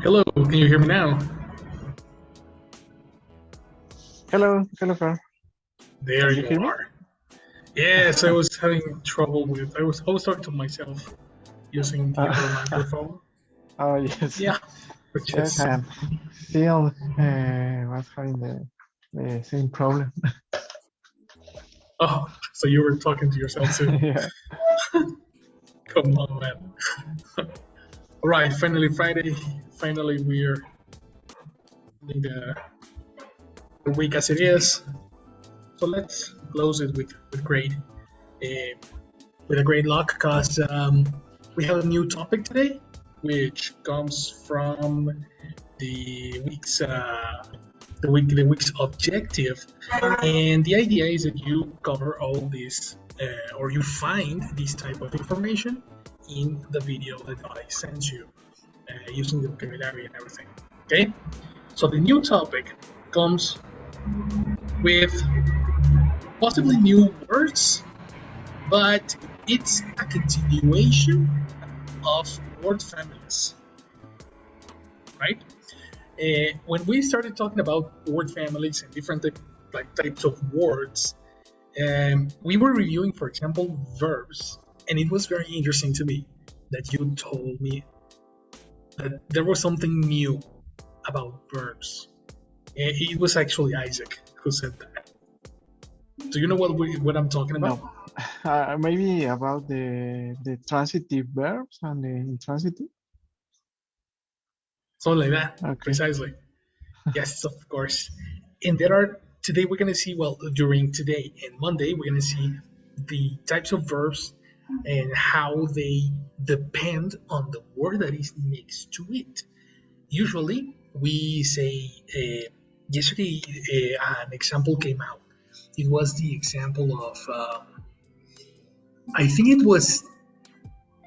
Hello, can you hear me now? Hello, Fran. There Can you you hear me? are. Yes, I was having trouble with. I was talking to myself using the other microphone. Oh yes. Yeah, which Yes, is and still was having the same problem. oh, so you were talking to yourself too. Yeah. Come on, man. All right, finally Friday. Finally, we're in the week as it is. So let's close it with with a great luck, because we have a new topic today, which comes from the week's objective, and the idea is that you cover all this, or you find this type of information in the video that I sent you, using the vocabulary and everything. Okay, so the new topic comes with possibly new words, but it's a continuation of word families, right? When we started talking about word families and different types of words, we were reviewing, for example, verbs, and it was very interesting to me that you told me that there was something new about verbs. It was actually Isaac who said that. Do you know what I'm talking about? No. Maybe about the transitive verbs and the intransitive. Something like that, Okay. precisely. Yes, of course. And there are, today we're going to see, well, during today and Monday, we're going to see the types of verbs and how they depend on the word that is next to it. Usually, we say, yesterday an example came out. It was the example of, I think it was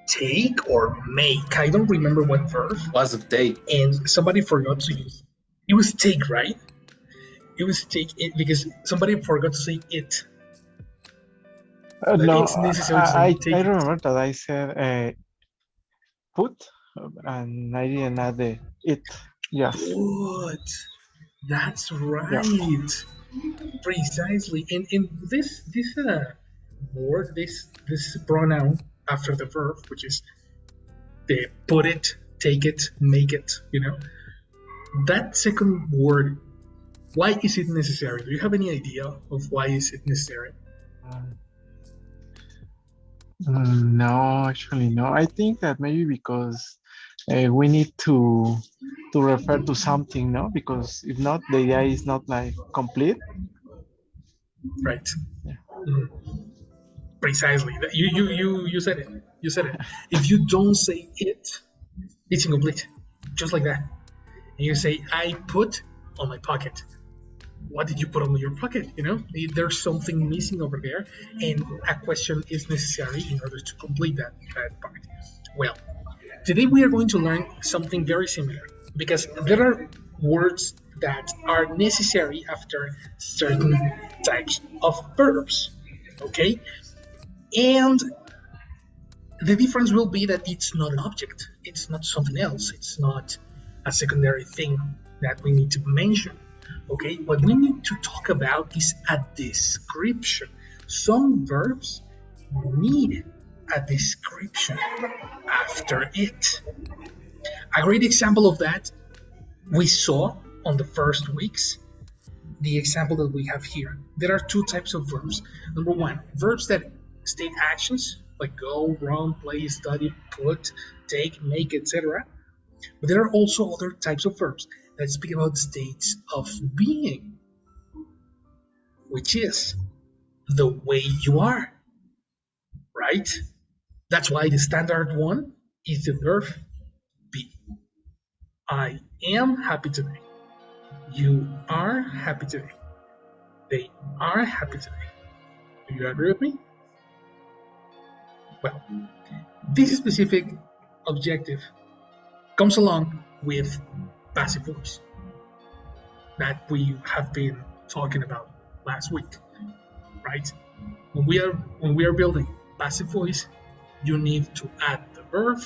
take or make. I don't remember what verb. Was it take? And somebody forgot to use. It was take, right? It was take it because somebody forgot to say it. No, It's necessary to say take I it. remember that I said put, and I didn't add the it. Yes. Good. That's right. Yeah. Precisely. And this word, this pronoun after the verb, which is the put it, take it, make it, that second word, why is it necessary? Do you have any idea of why is it necessary? No, actually, no. I think that maybe because we need to refer to something, no? Because if not, the idea is not like complete. Right. Yeah. Precisely. You said it. You said it. If you don't say it, it's incomplete. Just like that. And you say, I put on my pocket. What did you put on your pocket? There's something missing over there, and a question is necessary in order to complete that part. Well, today we are going to learn something very similar, because there are words that are necessary after certain types of verbs. Okay? And the difference will be that it's not an object, it's not something else, it's not a secondary thing that we need to mention. Okay, what we need to talk about is a description. Some verbs need a description after it. A great example of that we saw on the first weeks, the example that we have here. There are two types of verbs. Number one, verbs that state actions like go, run, play, study, put, take, make, etc. But there are also other types of verbs that speak about states of being, which is the way you are, right? That's why the standard one is the verb be. I am happy today. You are happy today. They are happy today. Do you agree with me? Well, this specific objective comes along with passive voice that we have been talking about last week, right? When we are building passive voice, you need to add the verb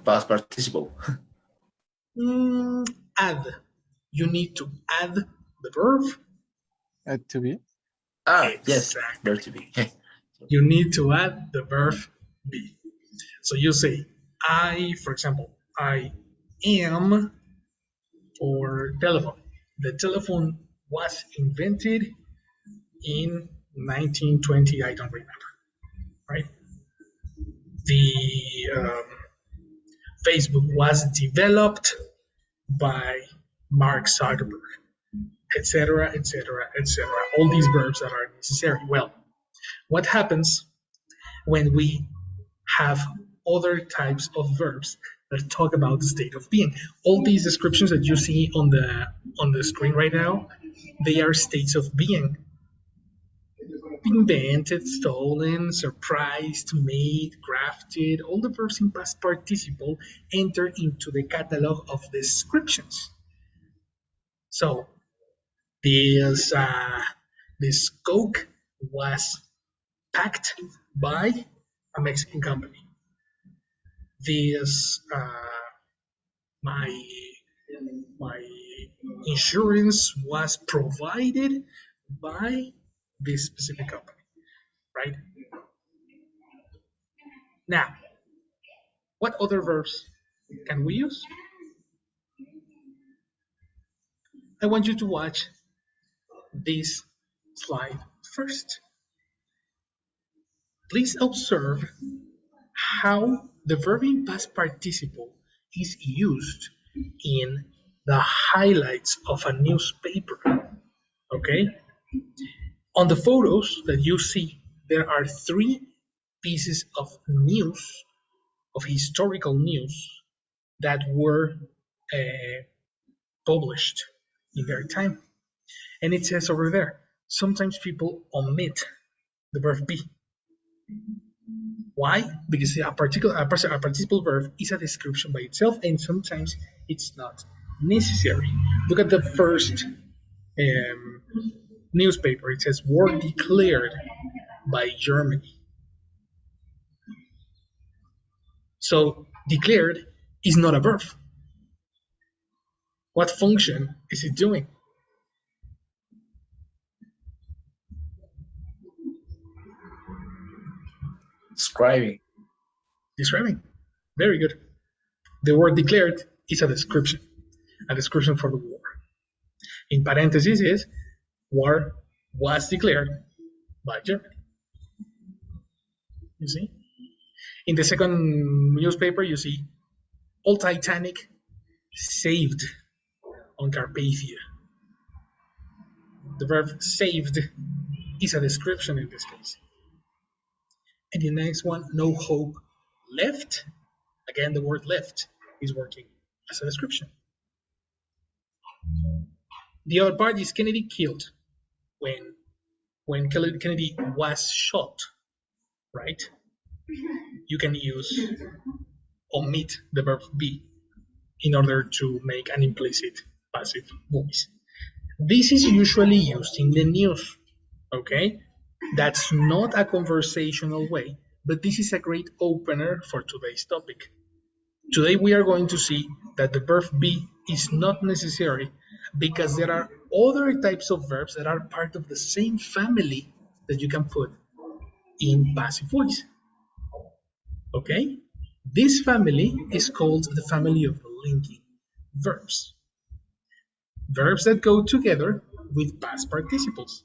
Past participle. add. You need to add the verb. To be. Yes, Exactly. verb to be. You need to add the verb be. So you say, for example, I am for telephone. The telephone was invented in 1920, I don't remember, right? The Facebook was developed by Mark Zuckerberg, etc., etc., etc. All these verbs that are necessary. Well, what happens when we have other types of verbs that talk about the state of being? All these descriptions that you see on the screen right now, they are states of being. Invented, stolen, surprised, made, crafted, all the verbs in past participle enter into the catalog of descriptions. So this Coke was packed by a Mexican company. This my insurance was provided by this specific company, right? Now, what other verbs can we use? I want you to watch this slide first. Please observe how the verb in past participle is used in the highlights of a newspaper. Okay? On the photos that you see, there are 3 pieces of news, of historical news, that were published in their time. And it says over there, sometimes people omit the verb be. Why? Because a participle verb is a description by itself, and sometimes it's not necessary. Look at the first newspaper. It says war declared by Germany. So declared is not a verb. What function is it doing? Describing. Describing. Very good. The word declared is a description for the war. In parentheses is war was declared by Germany. You see? In the second newspaper, you see old Titanic saved on Carpathia. The verb saved is a description in this case. And the next one, no hope left. Again, the word left is working as a description. The other part is Kennedy killed when Kennedy was shot, right? You can use omit the verb be in order to make an implicit passive voice. This is usually used in the news, okay? That's not a conversational way, but this is a great opener for today's topic. Today we are going to see that the verb be is not necessary because there are other types of verbs that are part of the same family that you can put in passive voice. Okay? This family is called the family of linking verbs. Verbs that go together with past participles.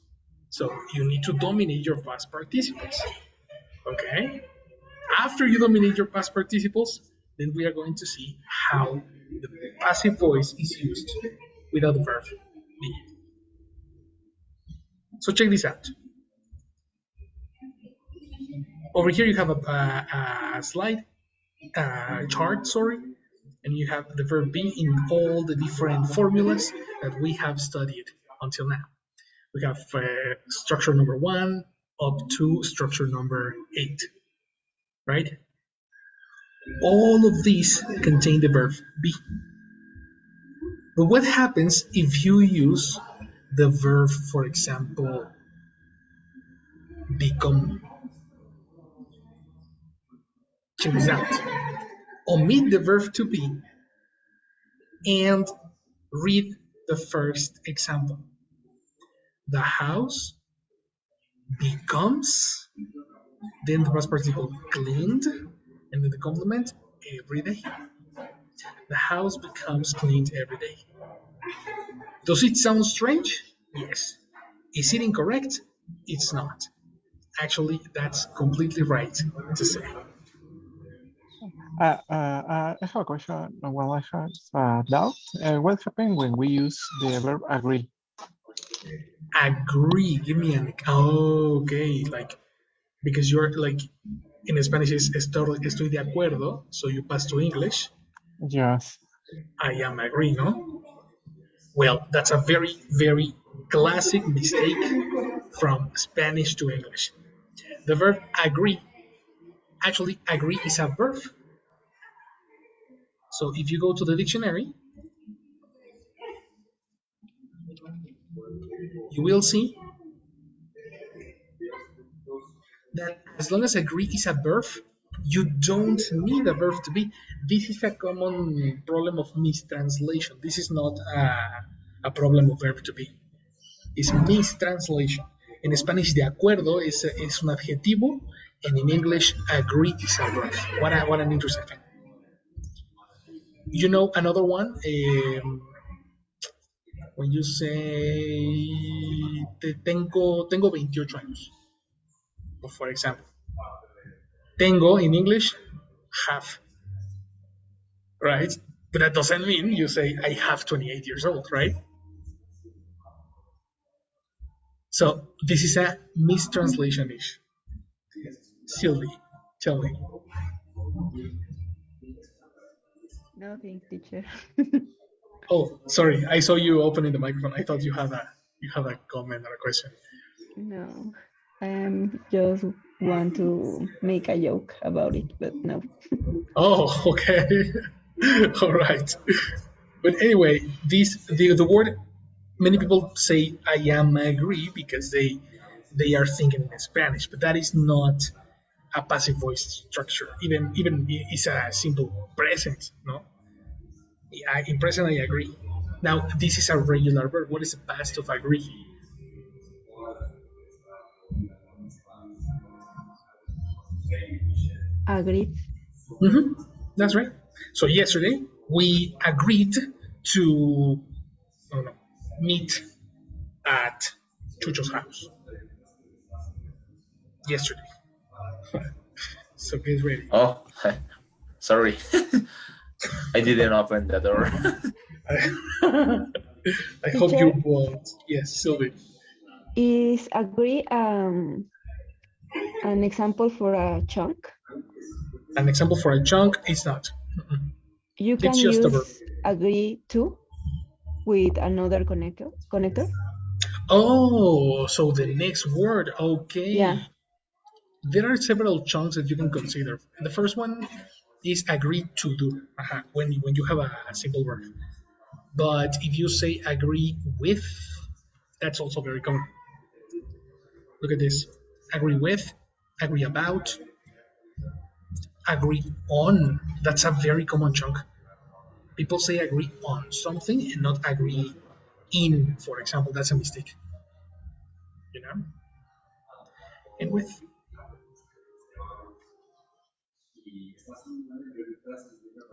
So you need to dominate your past participles. Okay? After you dominate your past participles, then we are going to see how the passive voice is used without the verb be. So check this out. Over here you have a slide, chart, sorry, and you have the verb be in all the different formulas that we have studied until now. We have structure number 1 up to structure number 8, right? All of these contain the verb be. But what happens if you use the verb, for example, become? Check this out. Omit the verb to be and read the first example. The house becomes, then the past participle cleaned, and then the complement every day. The house becomes cleaned every day. Does it sound strange? Yes. Is it incorrect? It's not. Actually, that's completely right to say. I have a question. Well, I have a doubt. What happens when we use the verb agree? Agree. Give me an. Oh, okay. Like, because you're like, in Spanish is estoy de acuerdo, so you pass to English. Yes. I am agree, no? Well, that's a very, very classic mistake from Spanish to English. The verb agree, actually, agree is a verb. So if you go to the dictionary, you will see that as long as agree is a verb, you don't need a verb to be. This is a common problem of mistranslation. This is not a problem of verb to be. It's mistranslation. En Spanish, de acuerdo es un adjetivo, and in English, agree is a verb. What an interesting thing. You know another one? When you say, tengo 28 años, for example. Tengo in English, have, right? But that doesn't mean you say, I have 28 years old, right? So this is a mistranslation issue. Sylvie, tell me. Nothing, teacher. Oh, sorry. I saw you opening the microphone. I thought you had a comment or a question. No, I just want to make a joke about it, but no. Oh, okay. All right. But anyway, the word, many people say I am agree because they are thinking in Spanish, but that is not a passive voice structure. Even it's a simple present, no? In present I agree. Now this is a regular verb. What is the past of agree? Agreed. That's right. So yesterday we agreed to, oh no, meet at Chucho's house. Yesterday. So get ready. Oh, sorry. I didn't open the door. I hope you Teacher? won't. Yes, Sylvie. Is agree an example for a chunk? An example for a chunk is not. You can It's just a verb. use agree to with another connector. Oh, so the next word. Okay. Yeah. There are several chunks that you can consider. The first one is agree to do, when you have a simple verb. But if you say agree with, that's also very common. Look at this. Agree with, agree about, agree on. That's a very common chunk. People say agree on something and not agree in, for example. That's a mistake. You know? And with.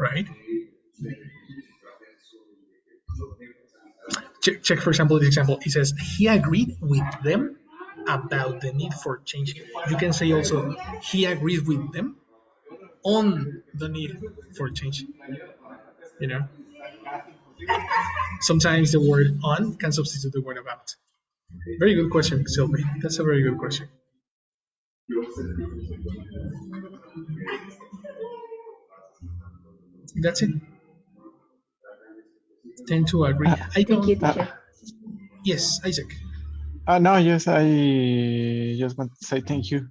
Right? Check, for example, this example. It says, he agreed with them about the need for change. You can say also, he agreed with them on the need for change. You know? Sometimes the word on can substitute the word about. Very good question, Sylvie. That's a very good question. That's it. Tend to agree. I Thank you, don't. teacher. Yes, Isaac. No, yes, I just want to say thank you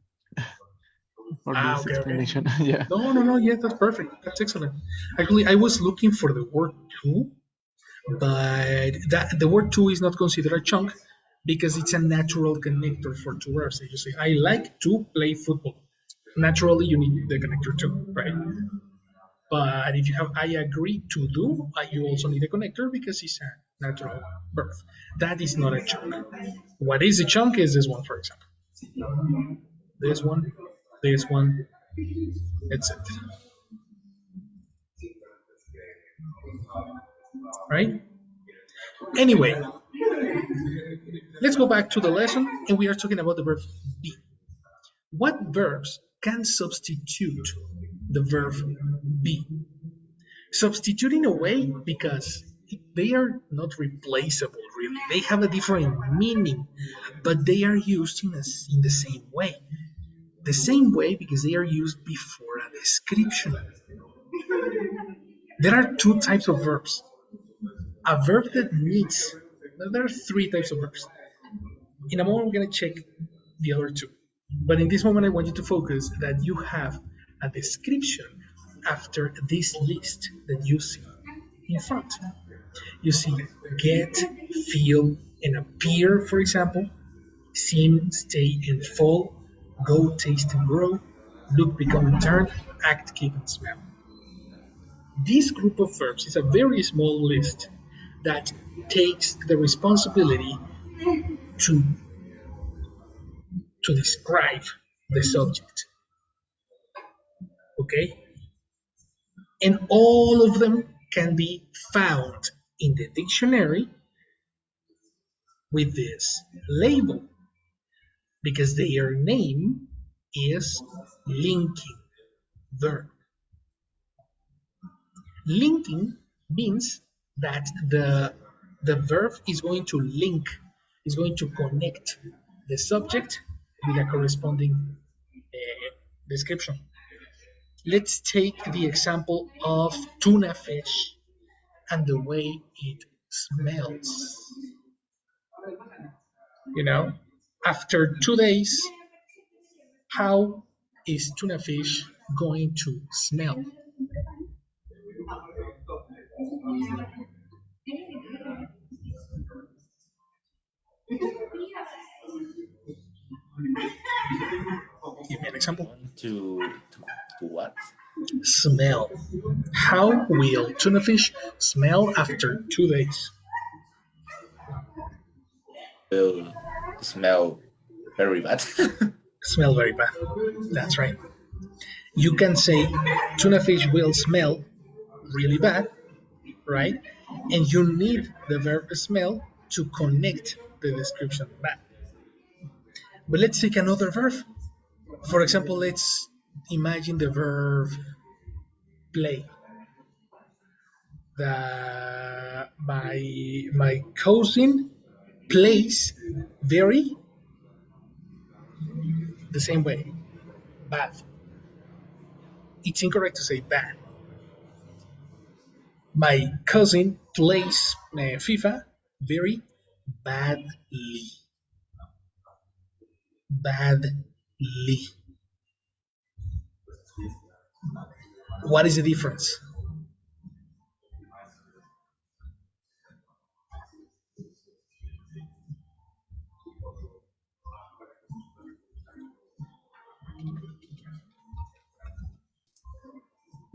for this Okay, okay. explanation. Yeah. No. Yeah, that's perfect. That's excellent. Actually, I was looking for the word to, but the word to is not considered a chunk because it's a natural connector for two verbs. You say, I like to play football. Naturally, you need the connector to, right? But if you have I agree to do, you also need a connector because it's a natural verb. That is not a chunk. What is a chunk is this one, for example. This one, it's it. Right? Anyway, let's go back to the lesson and we are talking about the verb be. What verbs can substitute the verb be? Substitute in a way because they are not replaceable really. They have a different meaning, but they are used in the same way. The same way because they are used before a description. There are two types of verbs. A verb that needs, there are three types of verbs. In a moment, we're going to check the other two. But in this moment, I want you to focus that you have a description after this list that you see in front. You see get, feel, and appear, for example, seem, stay, and fall, go, taste, and grow, look, become, and turn, act, keep, and smell. This group of verbs is a very small list that takes the responsibility to, to describe the subject. Okay? And all of them can be found in the dictionary with this label because their name is linking verb. Linking means that the verb is going to link, is going to connect the subject with a corresponding description. Let's take the example of tuna fish and the way it smells. You know, after 2 days, how is tuna fish going to smell? Give me an example. Going to what? Smell. How will tuna fish smell after 2 days? Will smell very bad. Smell very bad. That's right. You can say tuna fish will smell really bad, right? And you need the verb smell to connect the description back. But let's take another verb. For example, let's imagine the verb play. My cousin plays very the same way. Bad. It's incorrect to say bad. My cousin plays FIFA very badly. Badly. What is the difference?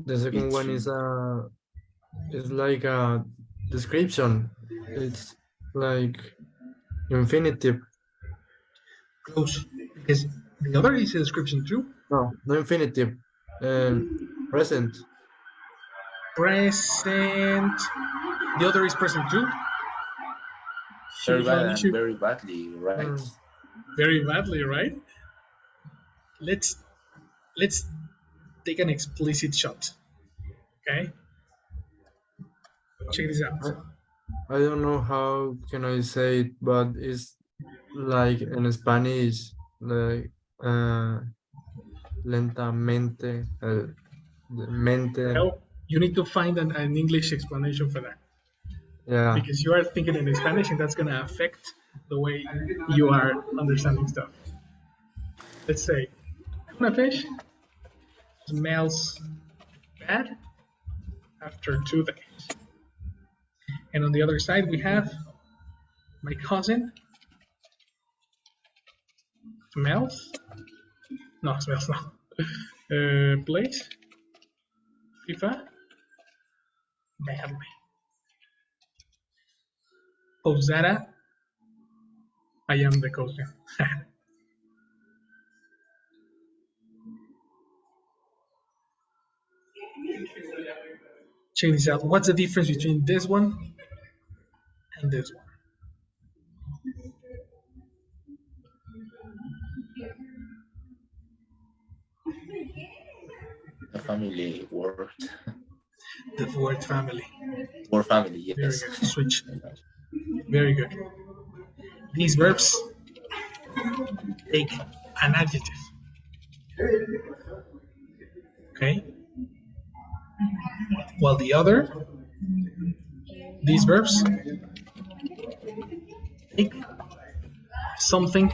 The second It's one is like a description. It's like infinitive. Close. Because the other is a description too. No, no infinitive. Present. Present. The other is present too. very Here's bad one and issue. very badly, right? Mm. Very badly, right? Let's let's take an explicit shot. Okay? Check this out. I don't know how can I say it, but it's like in Spanish, like lentamente, mente. Well, you need to find an English explanation for that Yeah. because you are thinking in Spanish, and that's going to affect the way you are understanding stuff. Let's say, tuna fish smells bad after 2 days. And on the other side, we have my cousin smells, no, smells no, plays FIFA badly. Posada, I am the cousin. Check this out. What's the difference between this one and this one? The family word. The word family. Word family, Very yes. good. Switch. Very good. These verbs take an adjective. Okay? While the other, these verbs take something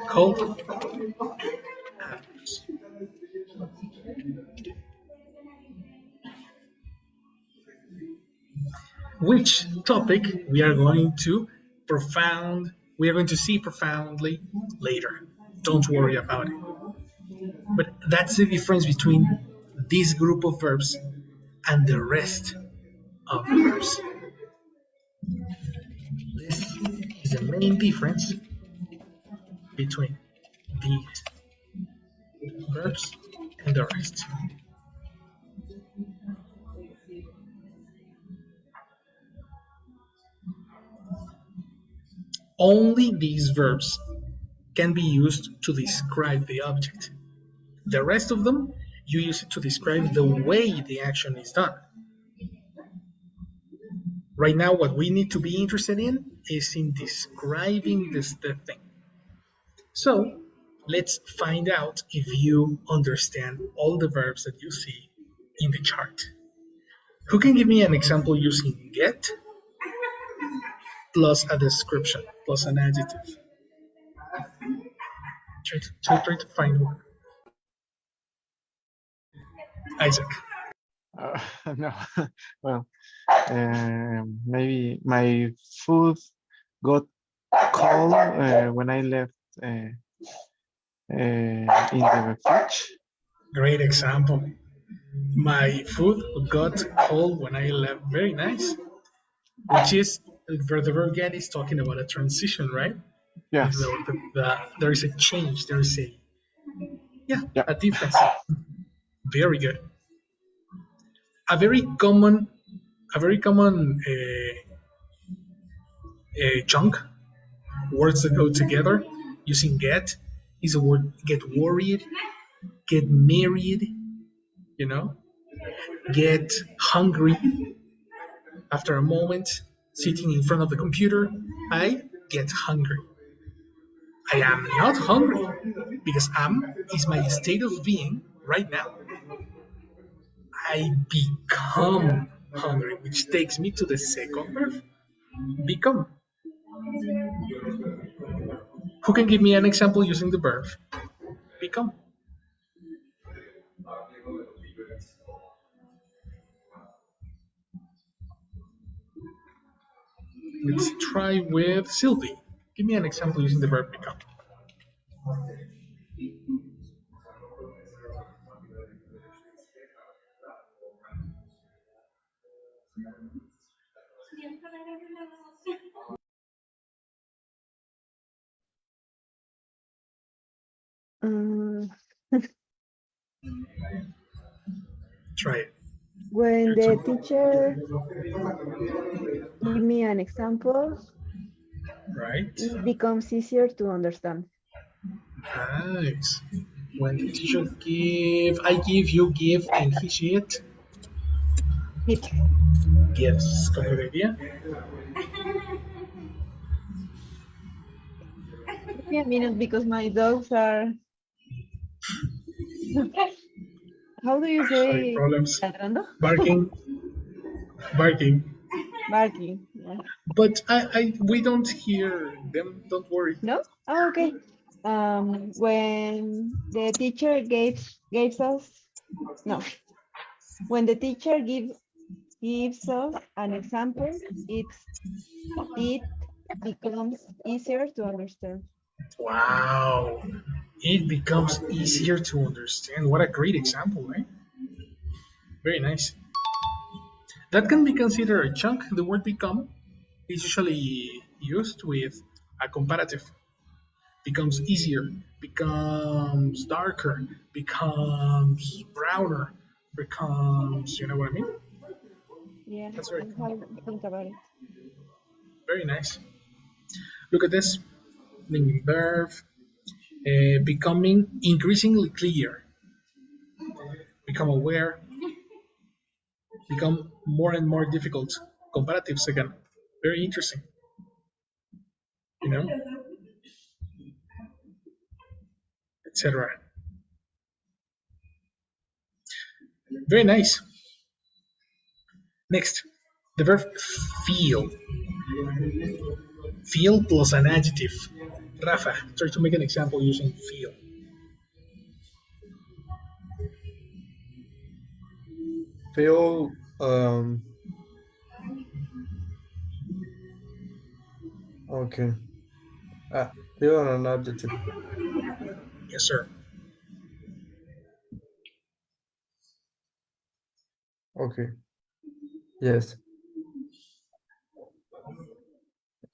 called adverbs. Which topic we are going to see profoundly later. Don't worry about it. But that's the difference between this group of verbs and the rest of the verbs. This is the main difference between these verbs and the rest. Only these verbs can be used to describe the object. The rest of them, you use it to describe the way the action is done. Right now, what we need to be interested in is in describing the thing. So let's find out if you understand all the verbs that you see in the chart. Who can give me an example using get plus a description plus an adjective? Try to find one. Isaac. No, well, maybe my food got cold when I left in the fridge. Great example. My food got cold when I left. Very nice. Which is, for the verb get is talking about a transition, right? Yes. There is a change. There is a difference. Very good. A very common chunk words that go together using get is a word get worried, get married, get hungry. After a moment, sitting in front of the computer, I get hungry. I am not hungry because am is my state of being right now. I become hungry, which takes me to the second verb, become. Who can give me an example using the verb become? Let's try with Sylvie. Give me an example using the verb become. Try it. When the teacher give me an example, Right. it becomes easier to understand. Nice. When the teacher I give, you give, and he, she, it. It. Yes, complete idea. Give me a minute because my dogs are. How do you Having say problems. ladrando? Barking, barking. Barking. Yeah. But we don't hear them. Don't worry. No? Oh, okay. When the teacher gives us no, when the teacher gives us an example, it becomes easier to understand. Wow. It becomes easier to understand. What a great example, right? Very nice. That can be considered a chunk. The word become is usually used with a comparative. Becomes easier, becomes darker, becomes browner, becomes, you know what I mean? Yeah, That's very I cool. haven't think about it. Very nice. Look at this. Linking verb, becoming increasingly clear, become aware, become more and more difficult. Comparatives again. Very interesting. You know, etc. Very nice. Next, the verb feel. Feel plus an adjective. Rafa, try to make an example using feel. Feel okay. Feel an adjective. Yes, sir. Okay. Yes.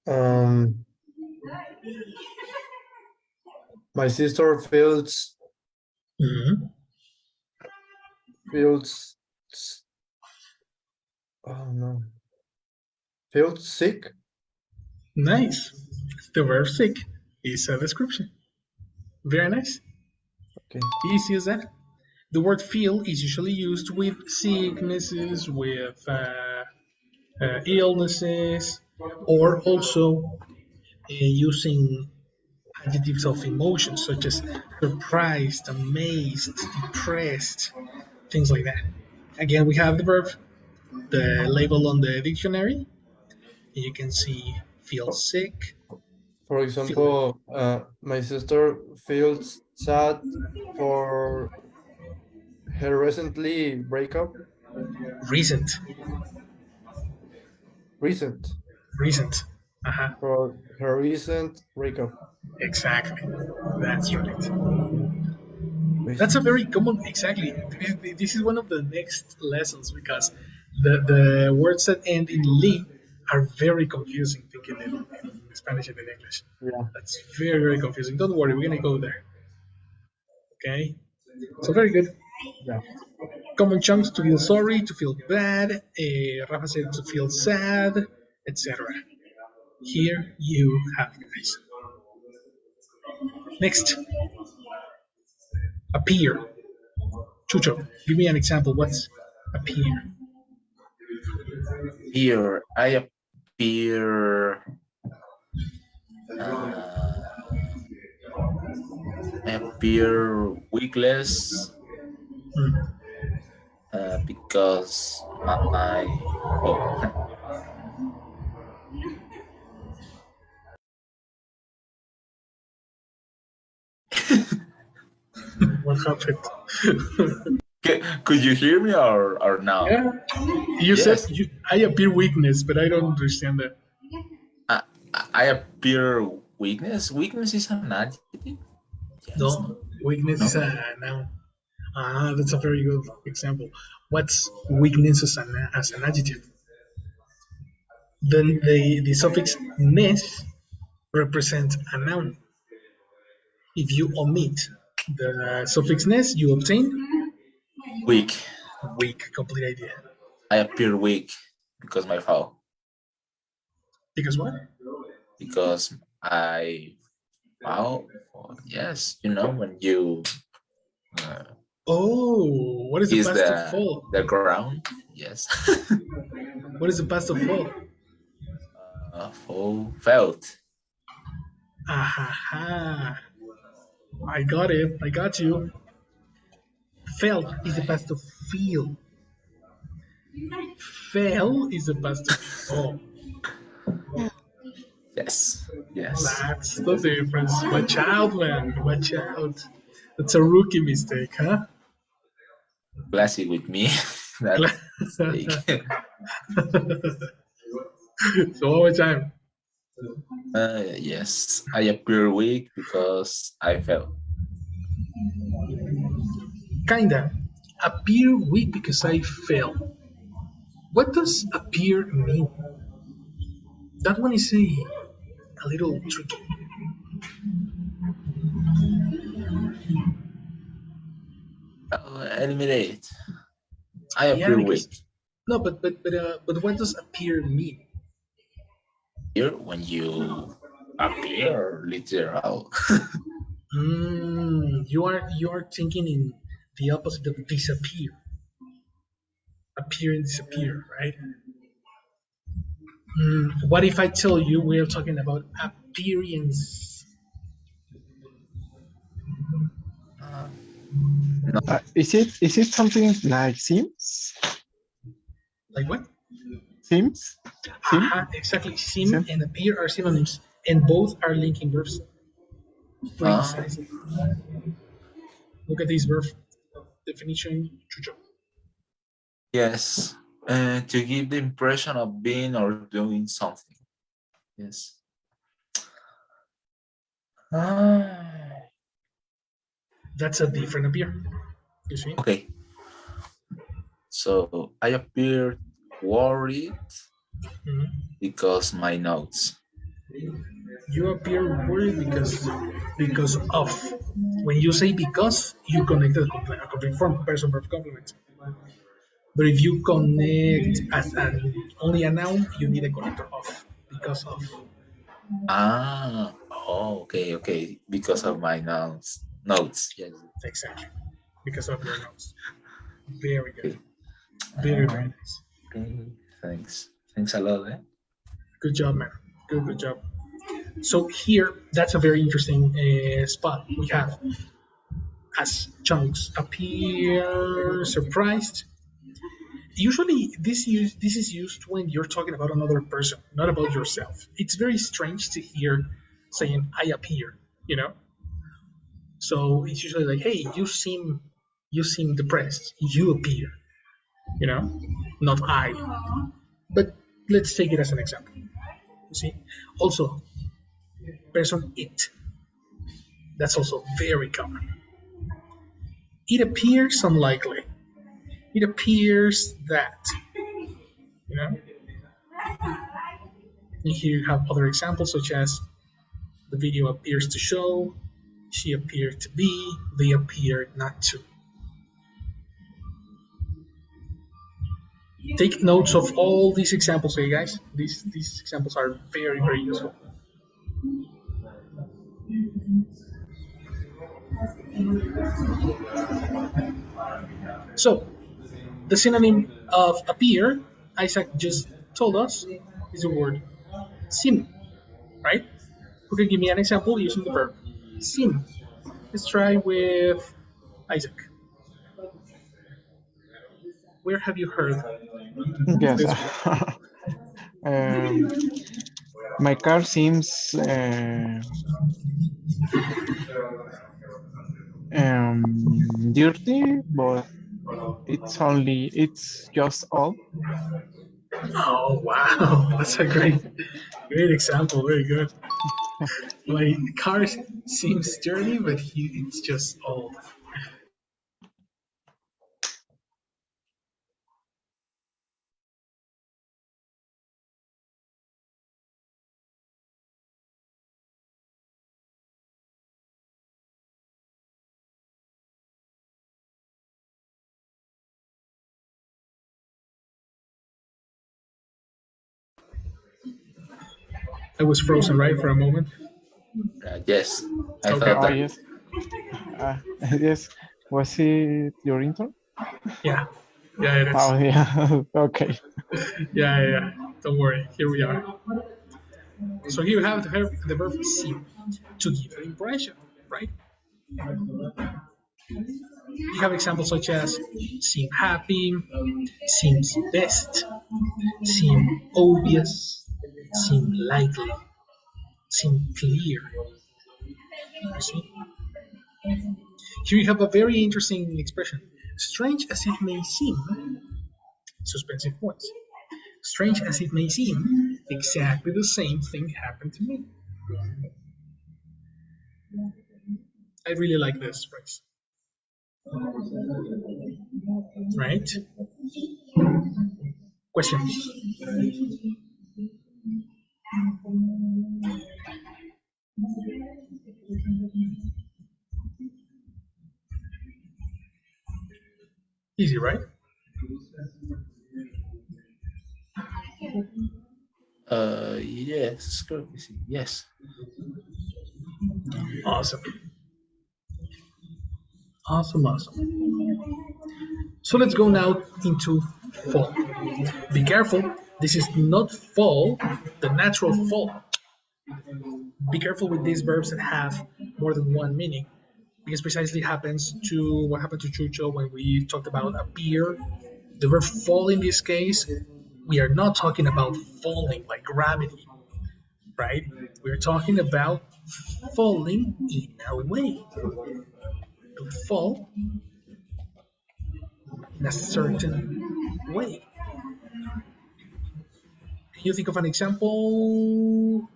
Um my sister Mhm. feels oh no. Feels sick. Nice. The verb sick is a description. Very nice. Okay. Easy as that. The word feel is usually used with sicknesses, with illnesses, or also using adjectives of emotions such as surprised, amazed, depressed, things like that. Again, we have the verb, the label on the dictionary. You can see feel For, sick, for feel example, my sister feels sad for her recently breakup. recent, Recent recent. Uh-huh. for her recent breakup. Exactly. That's right. That's a Recent. very common, exactly. This is one of the next lessons because the words that end in li are very confusing, thinking in Spanish and in English. Yeah. That's very, very confusing. Don't worry, we're going to go there. Okay? So, very good. Yeah. Common chunks to feel sorry, to feel bad, Rafa said to feel sad, etc. Here you have guys. Next, appear. Chucho, give me an example. What's appear? Here, I appear. Uh, I appear weakless Hmm. because my oh What happened? could you hear me or no? Yeah, you said Yes, I appear weakness, but I don't understand that. I, I appear weakness. Weakness is an adjective. Yes, No, no, weakness is no. a noun. Ah, that's a very good example. What's weakness as an adjective? Then the suffix ness represents a noun. If you omit the suffix ness, you obtain Weak. weak. Complete idea. I appear weak because my fall. Because what? Because I fall. Yes, you know when you uh, Oh, what is the kiss past of fall? the ground. Yes. What is the past of fall? Fall felt. Ahaha. I got it. I got you. Felt is the past of feel. Fell is the past of fall. Yes. Yes. That's the difference. Watch out, man. Watch out. That's a rookie mistake, huh? Classic with me. That mistake. So one more time. Yes. I appear weak because I fell. Kinda. Appear weak because I fell. What does appear mean? That one is a little tricky. Eliminate. I Yeah, appear because weak. no, but what does appear mean? Here, when you appear, literal. You are thinking in the opposite of disappear. Appear and disappear, right? What if I tell you we are talking about appearance? Is it something like seems? Like what? Seems? Sim? Aha, exactly. Seem Sim? and appear are synonyms, and both are linking verbs. Ah, Precisely. Look at this verb definition. Chucho. yes. To give the impression of being or doing something. Yes. Ah, That's a different appear. You see? okay. So I appeared worried Mhm. because my notes. You appear worried because of. When you say because, you connect a complete form, person verb complement. But if you connect as only a noun, you need a connector of because of. Ah, oh, okay, okay. Because of my notes. Yes. Exactly. Because of your notes. Very good. Okay. Very, very Ah, nice. okay. Thanks. Thanks a lot. Good job, man. Good job. So here, that's a very interesting spot. We have as chunks appear surprised. Usually, this is used when you're talking about another person, not about yourself. It's very strange to hear saying "I appear," you know. So it's usually like, "Hey, you seem depressed. You appear," you know, not I. But let's take it as an example. You see, also person it. That's also very common. It appears unlikely. It appears that, you know. And here you have other examples such as the video appears to show, she appeared to be, they appeared not to. Take notes of all these examples, okay, guys? These examples are very, very useful. So, the synonym of appear, Isaac just told us, is the word seem, right? Who can give me an example using the verb seem? Let's try with Isaac. Where have you heard Yes. this word? um, my car seems dirty, but it's just old. Oh wow, that's a great example. Very good. My car seems dirty, but it's just old. I was frozen right for a moment. Yes, I Okay. thought Oh, that. yes. Yes. Was it your intro? Yeah, yeah, it is. Oh, yeah. Okay. Yeah. Don't worry. Here we are. So here you have the verb seem, to give an impression, right? You have examples such as seem happy, seems best, seem obvious, seem likely, seem clear. You see? Here you have a very interesting expression. Strange as it may seem, suspensive points. Strange as it may seem, exactly the same thing happened to me. I really like this phrase. Right? Questions? Easy, right? Yes, creo que sí. Yes. Awesome. Awesome. So let's go now into fall. Be careful, this is not fall, the natural fall. Be careful with these verbs that have more than one meaning, because precisely happens to what happened to Chucho when we talked about appear. The verb fall in this case, we are not talking about falling like gravity, right? We're talking about falling in a way. To fall in a certain way. Can you think of an example,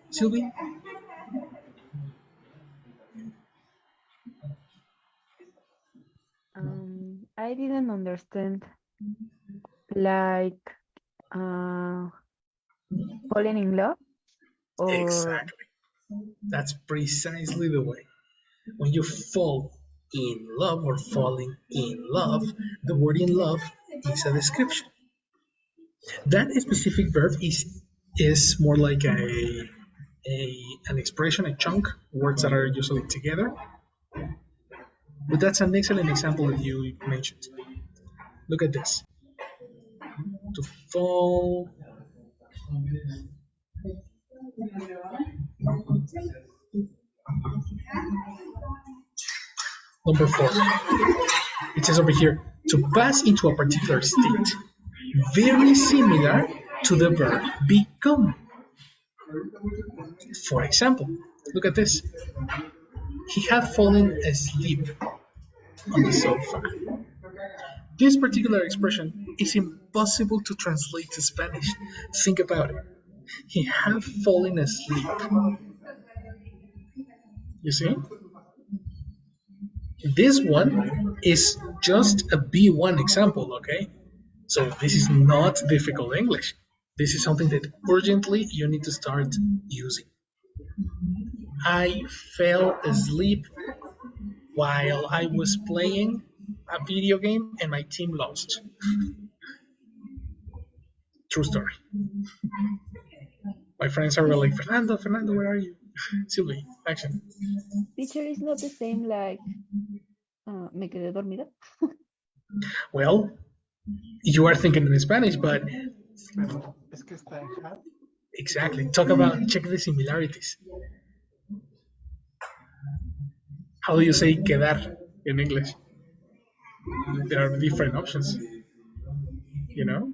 Sylvie? I didn't understand. Like uh, falling in love or Exactly. That's precisely the way. When you fall in love or falling in love, the word in love is a description. That specific verb is more like an expression, a chunk, words that are usually together. But that's an excellent example that you mentioned. Look at this. To fall. Number 4. It says over here, to pass into a particular state, very similar to the verb become. For example, look at this. He had fallen asleep on the sofa. This particular expression is impossible to translate to Spanish. Think about it. He had fallen asleep. You see? This one is just a B1 example, okay? So this is not difficult English. This is something that urgently you need to start using. I fell asleep while I was playing a video game and my team lost. True story. My friends are like, Fernando, where are you? Sylvie, action. teacher is not the same like me quedé dormida. Well, you are thinking in Spanish, but Pero es que está en hat. exactly. Check the similarities. How do you say quedar in English? There are different options. You know?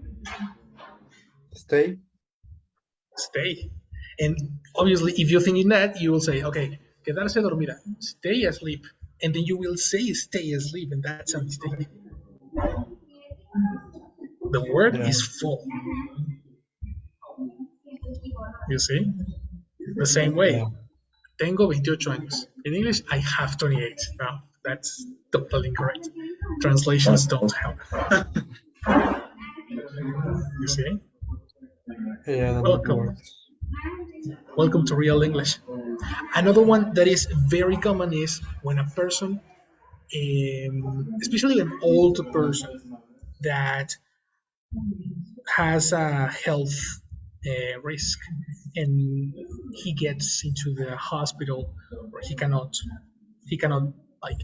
Stay. Stay. And obviously, if you're thinking that, you will say, okay, quedarse dormida, stay asleep. And then you will say stay asleep, and that's a mistake. The word is fall. You see? The same way. Yeah. Tengo 28 años. In English, I have 28. Now, that's totally incorrect. Translations don't help. You see? Yeah, that Welcome. works. Welcome to Real English. Another one that is very common is when a person, especially an old person that has a health risk and he gets into the hospital or he cannot like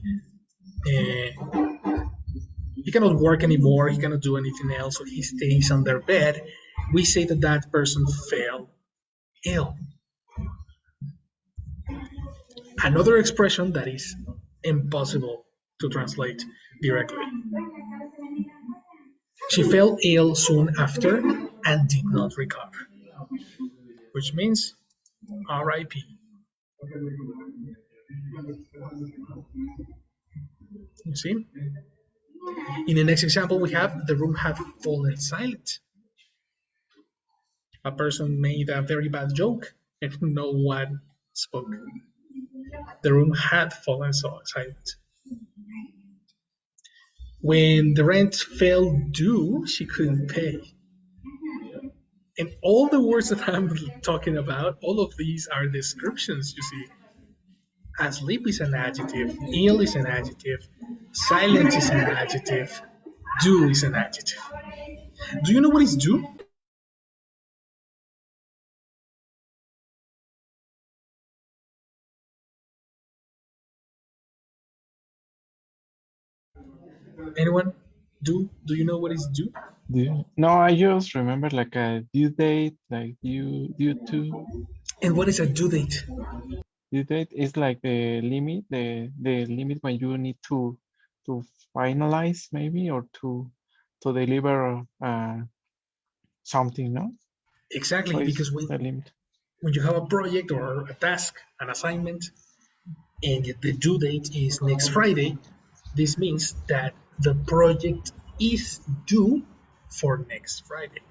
he cannot work anymore, he cannot do anything else, or he stays on their bed, we say that that person fell ill. Another expression that is impossible to translate directly. She fell ill soon after and did not recover, which means RIP. You see? In the next example, we have the room had fallen silent. A person made a very bad joke and no one spoke. The room had fallen silent. When the rent fell due, she couldn't pay. And all the words that I'm talking about, all of these are descriptions, you see. Asleep is an adjective, ill is an adjective, silent is an adjective, do is an adjective. Do you know what is do? Anyone? Do you know what is do? No, I just remember like a due date, like due to. And what is a due date? Due date is like the limit, the limit when you need to finalize maybe or to deliver something, no? Exactly, What is because the limit? when you have a project or a task, an assignment, and the due date is next Friday, this means that the project is due for next Friday.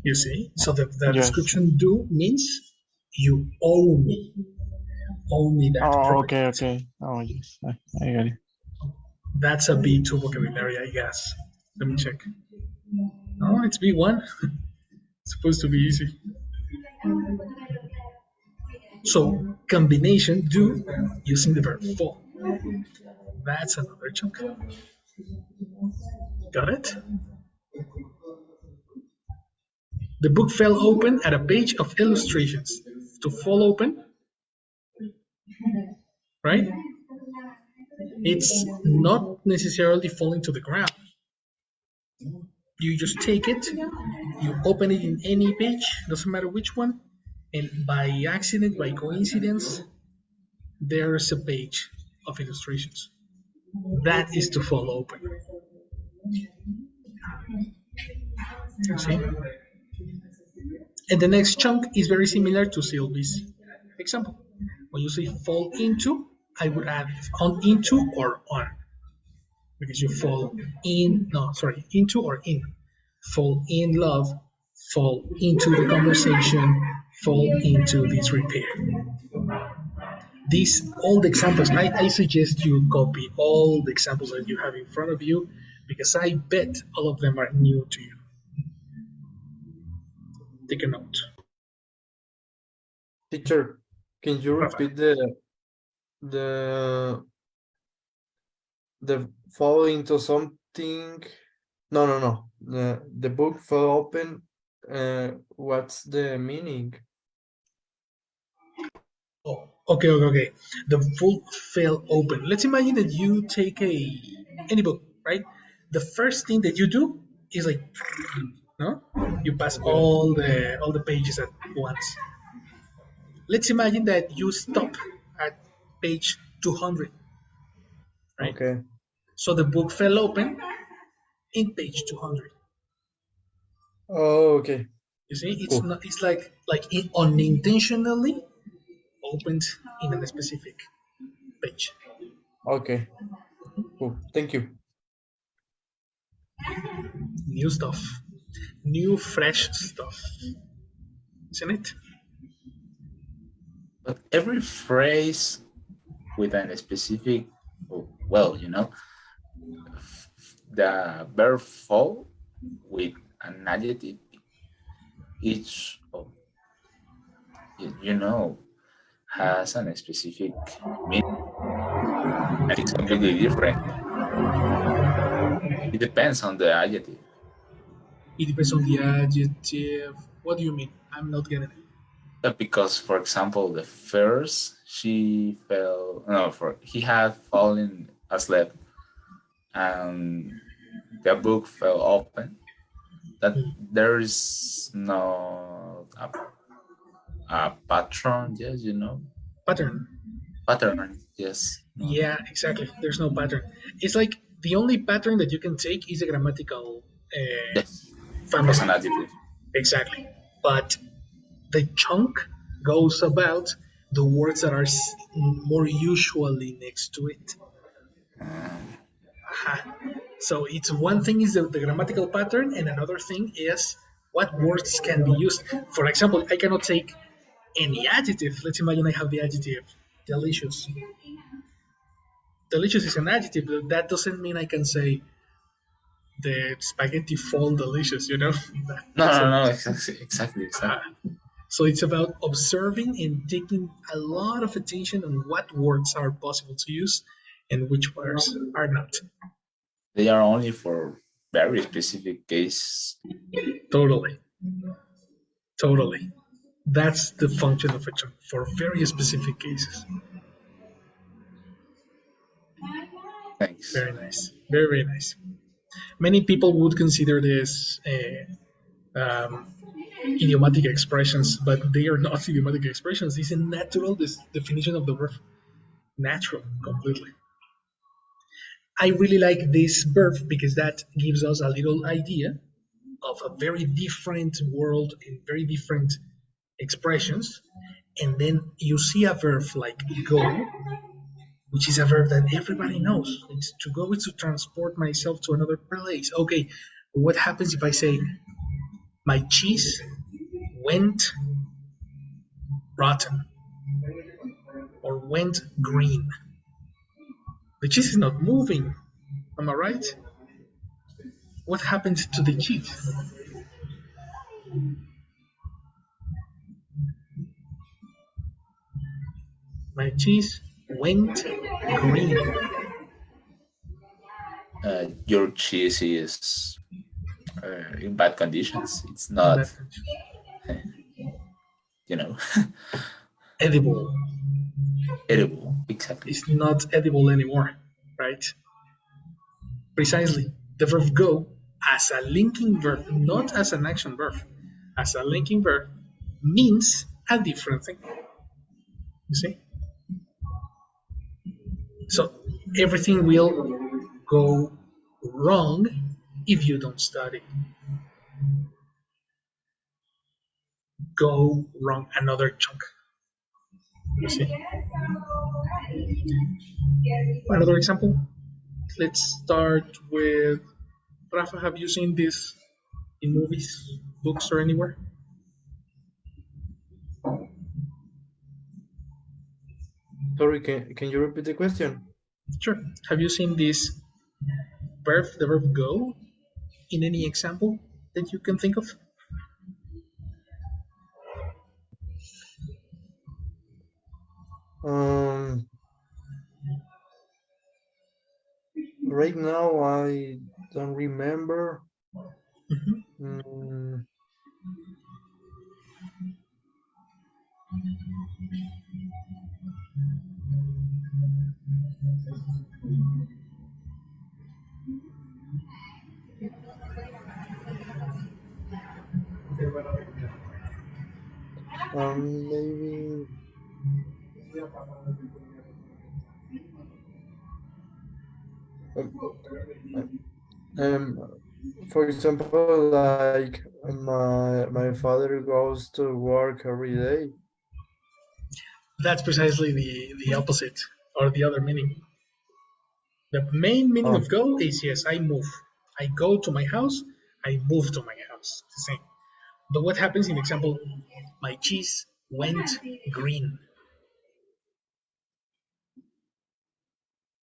You see? So the Yes. description due means you owe me that Oh, okay, project. okay. Oh, yes, I got it. That's a B2 vocabulary, I guess. Let me check. Oh, it's B1. It's supposed to be easy. So combination do using the verb fall. That's another chunk. Got it? The book fell open at a page of illustrations. To fall open, right? It's not necessarily falling to the ground. You just take it, you open it in any page, doesn't matter which one, and by accident, by coincidence, there's a page of illustrations. That is to fall open. See? And the next chunk is very similar to Sylvie's example. When you say fall into, I would add on into or on. Because you fall in, no, sorry, into or in. Fall in love, fall into the conversation, fall into this repair. These, all the examples, I suggest you copy all the examples that you have in front of you because I bet all of them are new to you. Take a note. Teacher, can you Rafael. repeat the fall into something? No. The book fell open. What's the meaning? Oh, okay. The book fell open. Let's imagine that you take any book, right? The first thing that you do is like, no, you pass Okay. all the pages at once. Let's imagine that you stop at page 200, right? Okay. So the book fell open in page 200. Oh, okay. You see, it's Cool. not. It's like it unintentionally opened in a specific page. Okay. Cool. Thank you. New stuff, new fresh stuff, isn't it? But every phrase with a specific, well, the verb fall with an adjective, each, has a specific meaning and it's completely different. It depends on the adjective. It depends on the adjective. What do you mean? I'm not getting it. Because, for example, the first she fell, no, for he had fallen asleep, and the book fell open. that there is no a pattern. Yes, you know, Pattern. pattern. Yes, no. Yeah, exactly. There's no pattern. It's like the only pattern that you can take is a grammatical Yes, family. as an adjective. Exactly. But the chunk goes about the words that are more usually next to it. Aha. So it's one thing is the grammatical pattern, and another thing is what words can be used. For example, I cannot take any adjective. Let's imagine I have the adjective delicious. Delicious is an adjective. That doesn't mean I can say the spaghetti fall delicious. You know, that No, no, doesn't. no. Exactly, exactly, Uh, exactly. so it's about observing and taking a lot of attention on what words are possible to use and which words are not. They are only for very specific cases. Totally, totally. That's the function of a chunk for very specific cases. Thanks. Very nice. Very, very nice. Many people would consider this idiomatic expressions, but they are not idiomatic expressions. It's a natural definition of the verb. Natural, completely. I really like this verb because that gives us a little idea of a very different world and very different expressions. And then you see a verb like go, which is a verb that everybody knows. It's to go is to transport myself to another place. Okay, what happens if I say my cheese went rotten or went green? The cheese is not moving. Am I right? What happens to the cheese? My cheese went green. Your cheese is in bad conditions. It's In not, that country. you know, Edible. edible. Exactly. It's not edible anymore, right? Precisely. The verb go as a linking verb, not as an action verb, as a linking verb means a different thing. You see? So everything will go wrong if you don't study. Go wrong, another chunk. You see? Another example. Let's start with Rafa. Have you seen this in movies, books, or anywhere? Sorry, can you repeat the question? Sure. Have you seen this verb, the verb go, in any example that you can think of? Um, right now I don't remember. Mhm. Mm, maybe um, um, for example, like my father goes to work every day. That's precisely the opposite or the other meaning. The main meaning of Oh, go is yes, I move. I go to my house, I move to my house. It's the same. But what happens in example, my cheese went green.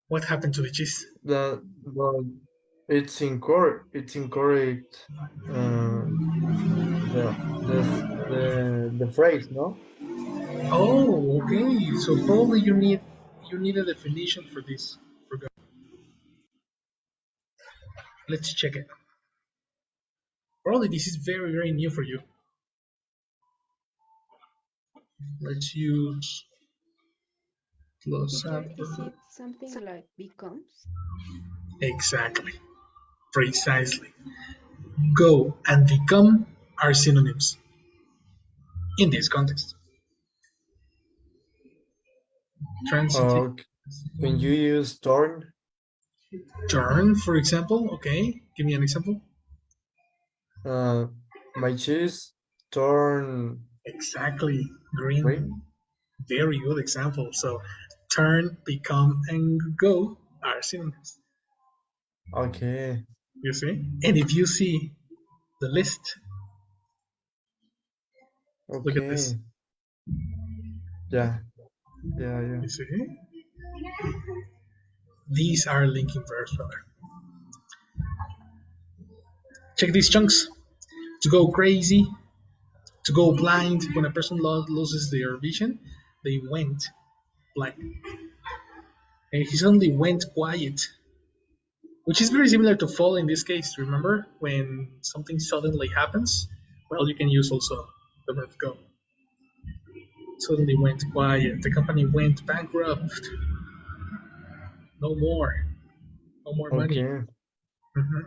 What happened to the cheese? that but it's incorrect. It's incorrect. Um, the phrase, no? Oh, okay. So probably you need a definition for this. For go. Let's check it. Probably this is very very new for you. Let's use close up. Is it something like becomes? Exactly. Precisely. go, and become are synonyms in this context. Transitive. Can you use turn? Turn, for example. Okay, give me an example. My cheese turn Exactly, green. green. Very good example. So, turn, become, and go are synonyms. Okay. You see? And if you see the list, look at this. Okay. Yeah. Yeah. Yeah. You see? These are linking verbs, brother. Check these chunks. To go crazy, to go blind. When a person loses their vision, they went blind. And he suddenly went quiet, which is very similar to fall in this case. Remember when something suddenly happens? Well, you can use also the verb go. Suddenly went quiet. The company went bankrupt. No more. No more money. Okay. Mhm.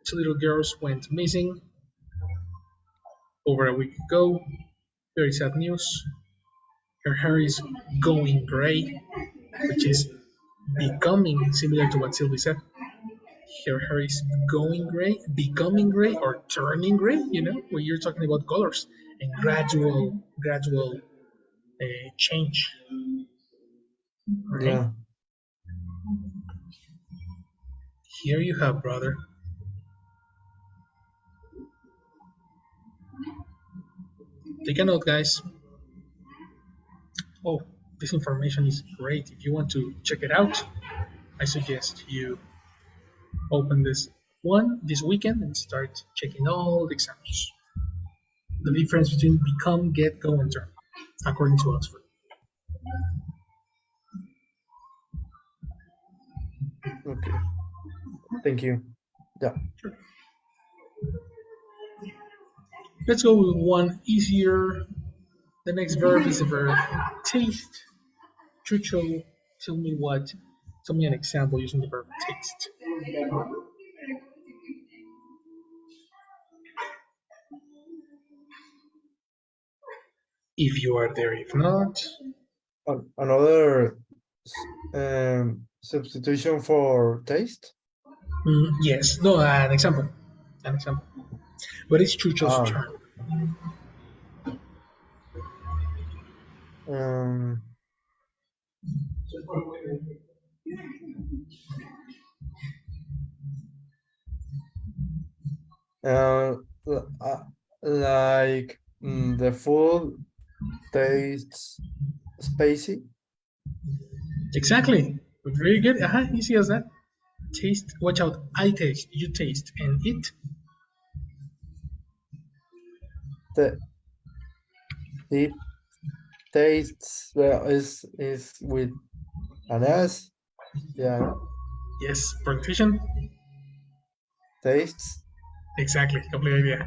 Two little girls went missing over a week ago. Very sad news. Her hair is going gray, which is becoming similar to what Sylvie said. Her hair is going gray, becoming gray, or turning gray. You know, when you're talking about colors and gradual change. Right? Yeah. Here you have, brother. Take a note, guys. Oh, this information is great. If you want to check it out, I suggest you open this one this weekend and start checking all the examples. The difference between become, get, go, and turn, according to Oxford. Okay. Thank you. Yeah. Let's go with one easier. The next verb is the verb taste. Chucho, tell me an example using the verb taste. If you are there, if not, Another substitution for taste. yes, no, an example. But it's Chucho's Ah. turn. Um. Uh, like the food tastes spicy. Exactly. Very good. Easy as that. Taste. Watch out. I taste. You taste. And it. The it tastes is with an S. Yeah, Yes. Pronunciation. tastes. Exactly. Complete idea.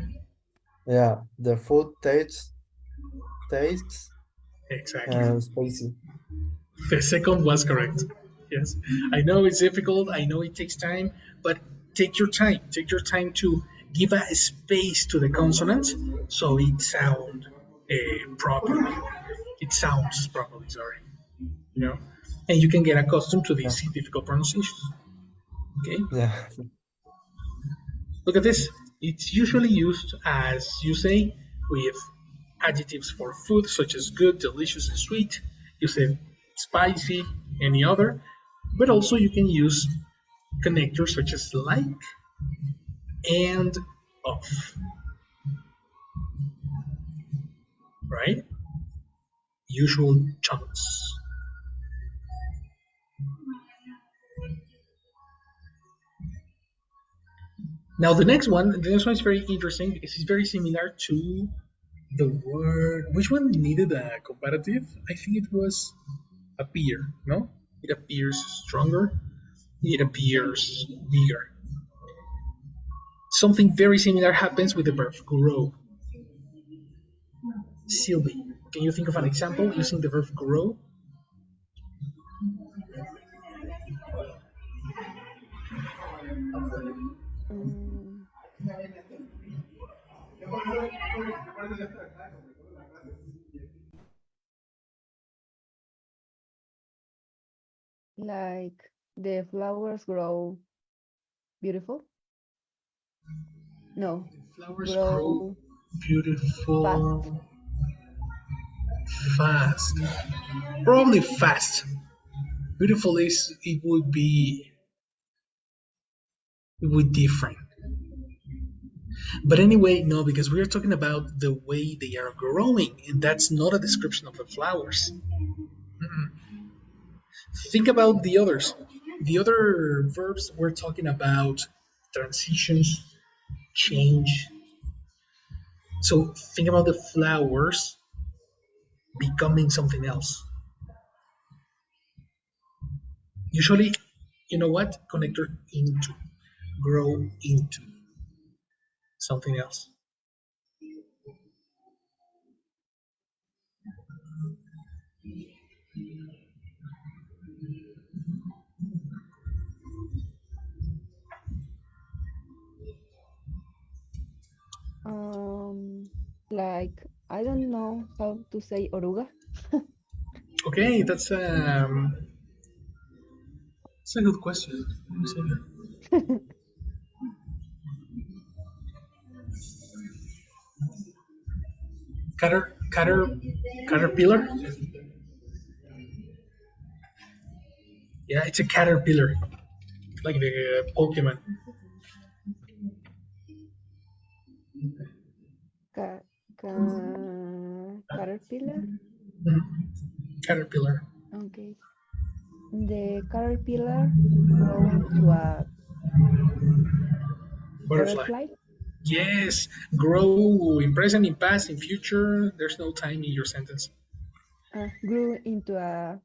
Yeah, the food tastes Exactly. spicy. The second was correct. Yes. I know it's difficult. I know it takes time, but take your time. Take your time to give a space to the consonant so it sound properly. It sounds properly. Sorry. You know, and you can get accustomed to Yeah, these difficult pronunciations. Okay. yeah, Look at this. It's usually used, as you say, with adjectives for food such as good, delicious, and sweet. You say spicy, any other, but also you can use connectors such as like and of, right? Usual chunks. Now the next one is very interesting because it's very similar to the word. Which one needed a comparative? I think it was appear. No, it appears stronger. It appears bigger. Something very similar happens with the verb grow. Sylvie, can you think of an example using the verb grow? Mm. Like the flowers grow beautiful? No, Flowers grow grow fast. beautiful fast. Probably fast. Beautiful is it would different. But anyway, no, because we are talking about the way they are growing, and that's not a description of the flowers. Mm-mm. Think about the others. The other verbs we're talking about transitions, change. So think about the flowers becoming something else. Usually, you know what? Connector into, grow into something else. Um, like I don't know how to say oruga. Okay, that's a good question. Let me see here. Caterpillar. Yeah, it's a caterpillar, like the Pokemon. Ca ca caterpillar. Mhm. Caterpillar, Okay. The caterpillar grow into a butterfly. butterfly. Yes, grow in present, in past, in future. There's no time in your sentence. Grew into a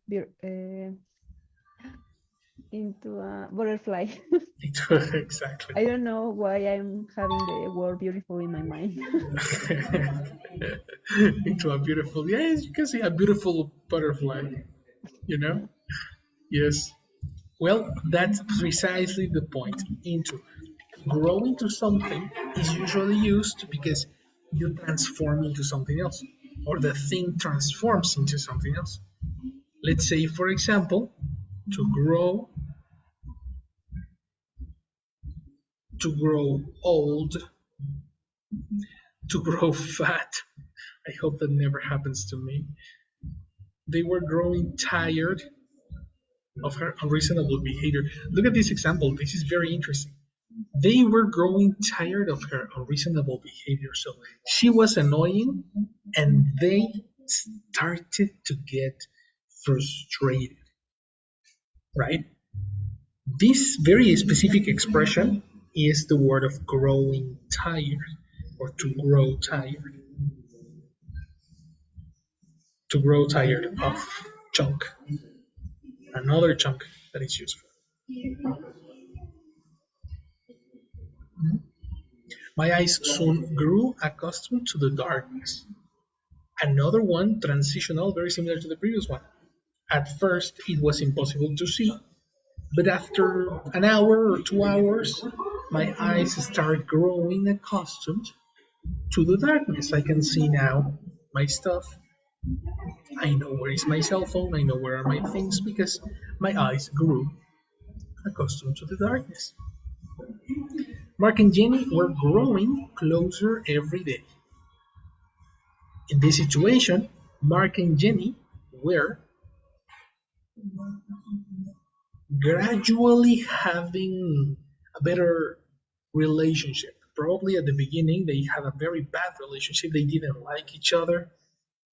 butterfly. Exactly. I don't know why I'm having the word beautiful in my mind. Into a beautiful, yes, you can see a beautiful butterfly, you know? Yes. Well, that's precisely the point. Into. Grow into something is usually used because you transform into something else, or the thing transforms into something else. Let's say, for example, to grow old, to grow fat. I hope that never happens to me. They were growing tired of her unreasonable behavior. Look at this example. This is very interesting. They were growing tired of her unreasonable behavior. So she was annoying, and they started to get frustrated, right? This very specific expression is the word of growing tired, or to grow tired of chunk, another chunk that is useful. My eyes soon grew accustomed to the darkness. Another one, transitional, very similar to the previous one. At first, it was impossible to see, but after an hour or 2 hours, my eyes start growing accustomed to the darkness. I can see now my stuff. I know where is my cell phone. I know where are my things because my eyes grew accustomed to the darkness. Mark and Jenny were growing closer every day. In this situation, Mark and Jenny were gradually having a better relationship. Probably at the beginning, they had a very bad relationship. They didn't like each other.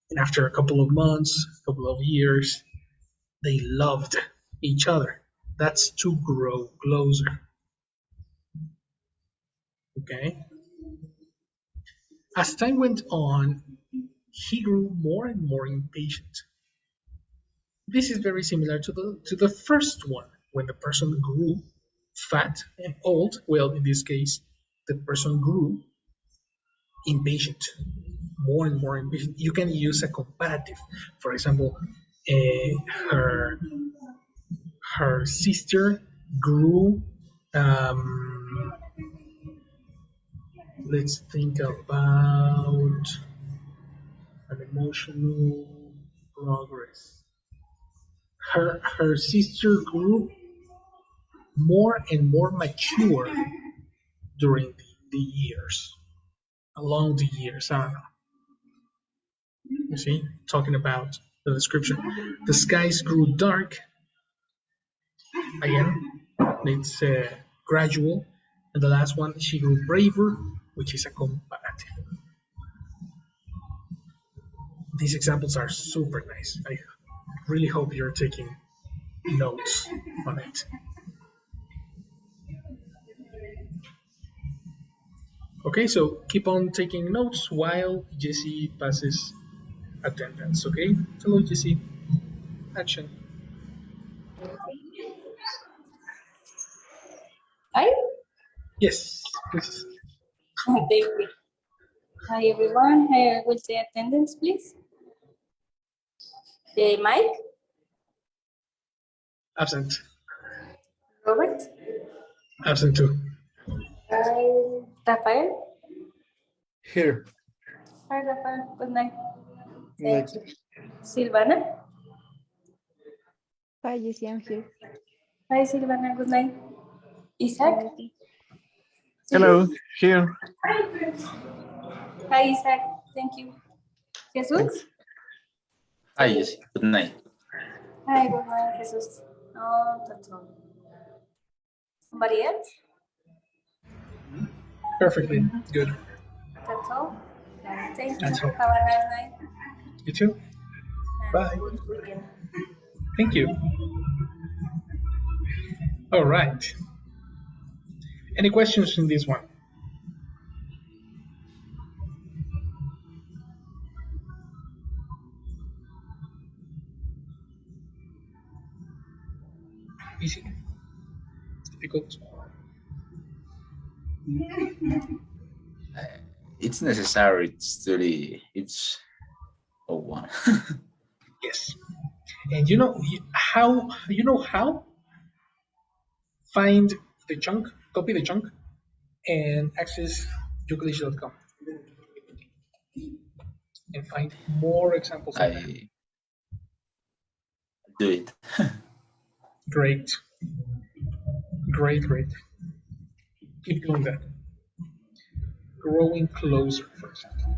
And after a couple of months, a couple of years, they loved each other. That's to grow closer. Okay? As time went on, he grew more and more impatient. This is very similar to the first one. When the person grew fat and old, well, in this case, the person grew impatient, more and more impatient. You can use a comparative. For example, her sister grew. Let's think about an emotional progress. Her sister grew more and more mature during the years, along the years. I don't know. You see, talking about the description. The skies grew dark. Again, it's gradual. And the last one, she grew braver, which is a comparative. These examples are super nice. I really hope you're taking notes on it. Okay, so keep on taking notes while Jesse passes attendance. Okay, hello Jesse. Action. Hi. Yes, please. Thank you. Hi, everyone. Will the attendance, please? Mike, Absent. Robert, Absent too. Rafael. Here. Hi, Rafael. Good night. Thank Next. you. Silvana. Hi, Jessie, I'm here. Hi, Silvana. Good night. Isaac. Hello, here. Hi, Isaac. Thank you. Jesus. Thanks. Hi, Jesse. Good night. Hi, good night, Jesus. No, that's all. Somebody else? Perfectly good. That's all. Thank you. That's all. Have a nice night. You too. And Bye. good weekend. Thank you. All right. Any questions in this one? Easy? Difficult? It's necessary to study each of one. Yes. And you know how? Find the chunk, copy the chunk, and access yougalish.com and find more examples like that. I do it. Great. Great, great. Keep doing that. Growing closer, for example.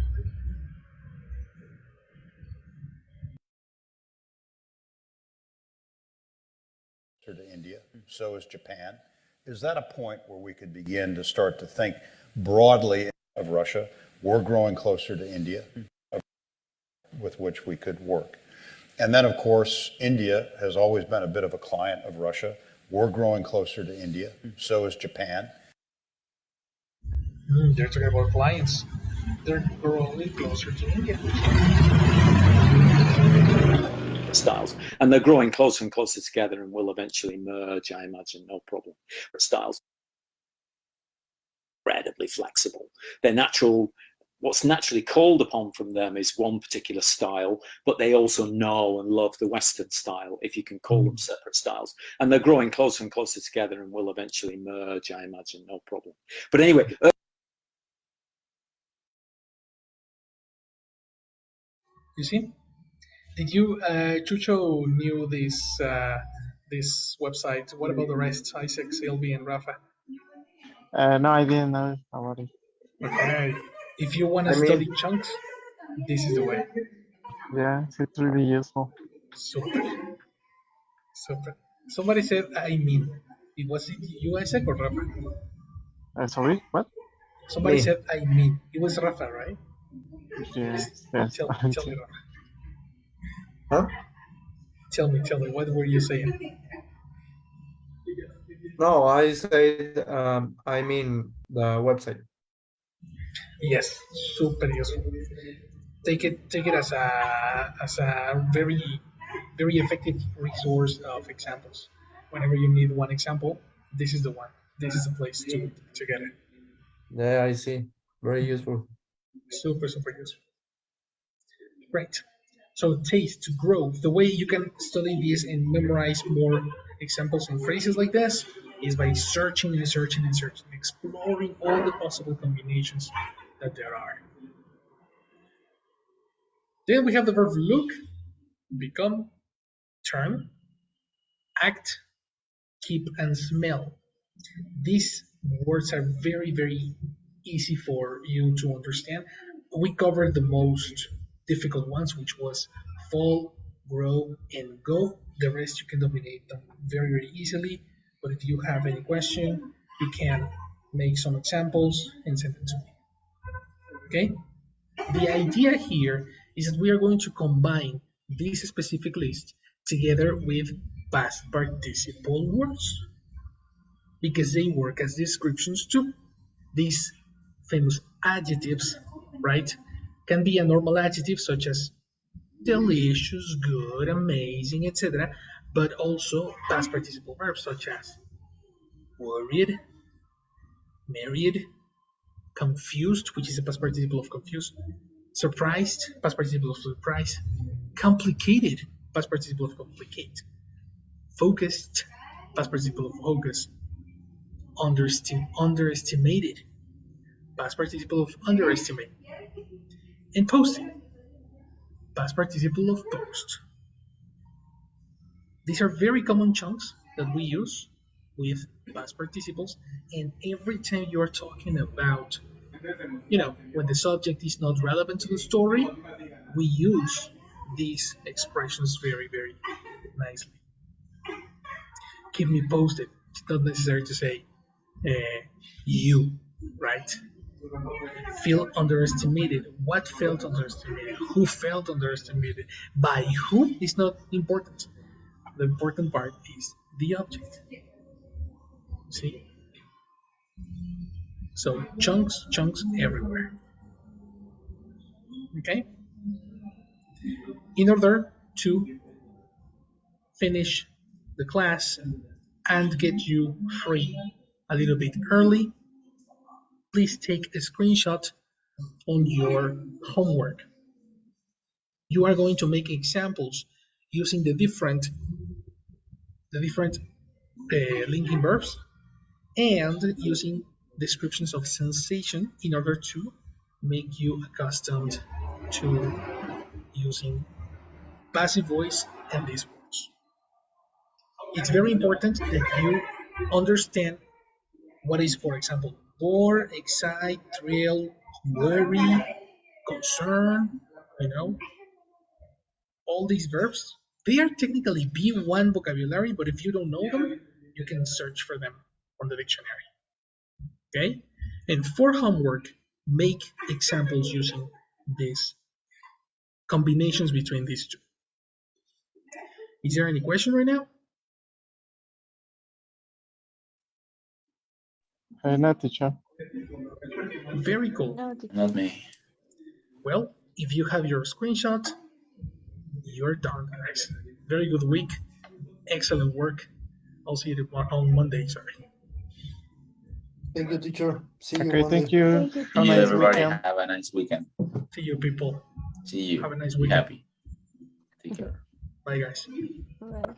To India, so is Japan. Is that a point where we could begin to start to think broadly of Russia? We're growing closer to India, with which we could work. And then, of course, India has always been a bit of a client of Russia. We're growing closer to India, so is Japan. They're talking about clients. They're growing closer to India. Styles, and they're growing closer and closer together and will eventually merge, I imagine, no problem. But styles incredibly flexible. They're natural. What's naturally called upon from them is one particular style, but they also know and love the Western style, if you can call them separate styles. And they're growing closer and closer together and will eventually merge, I imagine, no problem. But anyway. You see? Did you, Chucho knew this website? What about the rest? Isaac, Sylvie, and Rafa? No, I didn't know about it. Okay. If you want to study chunks, this is the way. Yeah, it's really useful. Super. Super. Somebody said, I mean. Was it you, Isaac, or Rafa? Sorry, what? Somebody Me. said, I mean. It was Rafa, right? Yes. Tell me, Rafa. Huh? Tell me, what were you saying? No, I said, I mean the website. Yes, super useful. Take it as a very effective resource of examples. Whenever you need one example, this is the one. This is the place to get it. Yeah, I see. Very useful. Super useful. Great. So taste, growth. The way you can study this and memorize more examples and phrases like this is by searching and searching and searching, exploring all the possible combinations that there are. Then we have the verb look, become, turn, act, keep, and smell. These words are very, very easy for you to understand. We covered the most difficult ones, which was fall, grow, and go. The rest you can dominate them very, very easily. But if you have any question, you can make some examples and send it to me. Okay? The idea here is that we are going to combine this specific list together with past participle words because they work as descriptions too. These famous adjectives, right, can be a normal adjective such as delicious, good, amazing, etc., but also past participle verbs such as worried, married, confused, which is a past participle of confused, surprised, past participle of surprise, complicated, past participle of complicate, focused, past participle of focus, underestimated, past participle of underestimate, and posting, past participle of post. These are very common chunks that we use with past participles, and every time you are talking about, when the subject is not relevant to the story, we use these expressions very, very nicely. Keep me posted. It's not necessary to say you, right? Feel underestimated. What felt underestimated? Who felt underestimated? By who is not important. The important part is the object. See? So chunks everywhere. Okay? In order to finish the class and get you free a little bit early, please take a screenshot on your homework. You are going to make examples using the different linking verbs and using descriptions of sensation in order to make you accustomed to using passive voice and these words. It's very important that you understand what is, for example, bore, excite, thrill, worry, concern, all these verbs. They are technically B1 vocabulary, but if you don't know them, you can search for them on the dictionary. Okay? And for homework, make examples using these combinations between these two. Is there any question right now? Not teacher. Very cool. No, teacher. Not me. Well, if you have your screenshot, you're done, guys. Very good week. Excellent work. I'll see you on Monday, sorry. Thank you, teacher. See you Okay, Monday. thank you. Thank you, Have a See you, nice everybody. weekend. Have a nice weekend. See you, people. See you. Have a nice Be weekend. happy. Take care. Bye, guys. Bye.